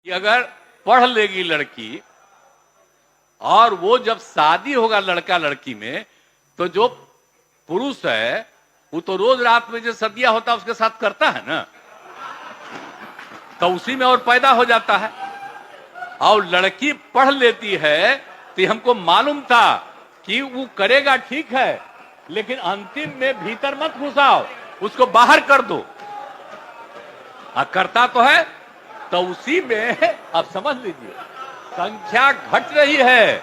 कि अगर पढ़ लेगी लड़की और वो जब शादी होगा लड़का लड़की में, तो जो पुरुष है वो तो रोज रात में जो सदिया होता है उसके साथ करता है ना, तो उसी में और पैदा हो जाता है। और लड़की पढ़ लेती है तो हमको मालूम था कि वो करेगा ठीक है, लेकिन अंतिम में भीतर मत घुसाओ, उसको बाहर कर दो। करता तो है, तो उसी में अब समझ लीजिए संख्या घट रही है।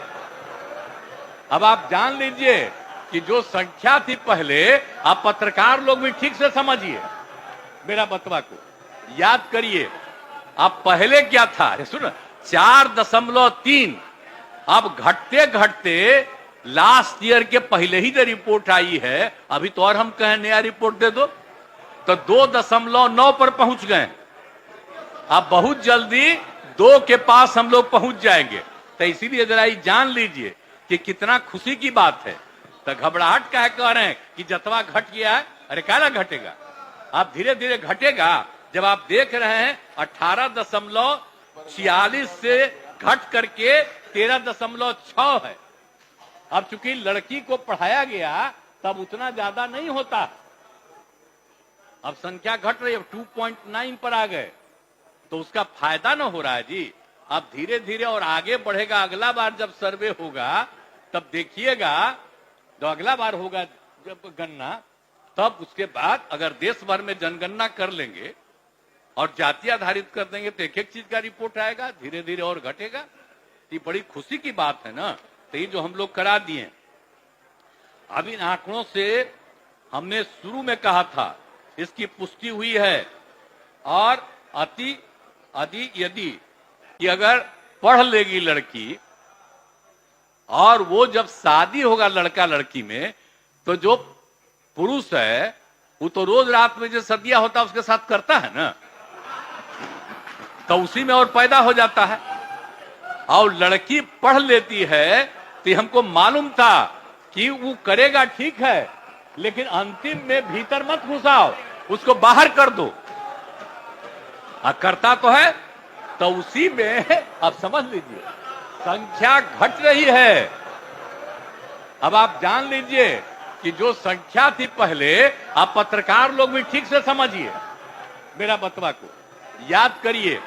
अब आप जान लीजिए कि जो संख्या थी पहले, आप पत्रकार लोग भी ठीक से समझिए मेरा बतवा को, याद करिए। अब पहले क्या था, सुनो, 4.3। अब घटते घटते लास्ट ईयर के पहले ही जो रिपोर्ट आई है, अभी तो और हम कहें नया रिपोर्ट दे दो, तो 2.9 पर पहुंच गए। अब बहुत जल्दी 2 के पास हम लोग पहुंच जाएंगे। तो इसीलिए जरा ये जान लीजिए कि कितना खुशी की बात है। तो घबराहट का है कह रहे हैं कि जतवा घट गया है, अरे क्या घटेगा, आप धीरे धीरे घटेगा। जब आप देख रहे हैं 18.46 से घट करके 13.6 है। अब चूंकि लड़की को पढ़ाया गया तब उतना ज्यादा नहीं होता, अब संख्या घट रही है, 2.9 पर आ गए, तो उसका फायदा ना हो रहा है जी। अब धीरे धीरे और आगे बढ़ेगा। अगला बार जब सर्वे होगा तब देखिएगा, जो अगला बार होगा जब गणना, तब उसके बाद अगर देश भर में जनगणना कर लेंगे और जाति आधारित कर देंगे तो एक एक चीज का रिपोर्ट आएगा, धीरे धीरे और घटेगा। ये बड़ी खुशी की बात है ना। तो ये जो हम लोग करा दिए, अब इन आंकड़ों से हमने शुरू में कहा था, इसकी पुष्टि हुई है। और यदि कि अगर पढ़ लेगी लड़की और वो जब शादी होगा लड़का लड़की में, तो जो पुरुष है वो तो रोज रात में जो सदिया होता है उसके साथ करता है ना, तो उसी में और पैदा हो जाता है। और लड़की पढ़ लेती है तो हमको मालूम था कि वो करेगा ठीक है, लेकिन अंतिम में भीतर मत घुसाओ, उसको बाहर कर दो। करता तो है, तो उसी में अब समझ लीजिए संख्या घट रही है। अब आप जान लीजिए कि जो संख्या थी पहले, आप पत्रकार लोग भी ठीक से समझिए मेरा बतवा को, याद करिए।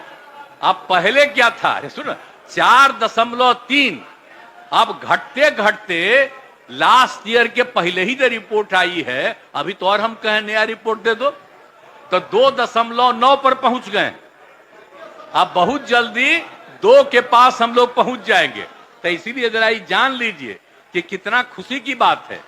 अब पहले क्या था, सुनो, 4.3। अब घटते घटते लास्ट ईयर के पहले ही जो रिपोर्ट आई है, अभी तो और हम कहें नया रिपोर्ट दे दो, तो 2.9 पर पहुंच गए। अब बहुत जल्दी 2 के पास हम लोग पहुंच जाएंगे। तो इसीलिए जरा ये जान लीजिए कि कितना खुशी की बात है।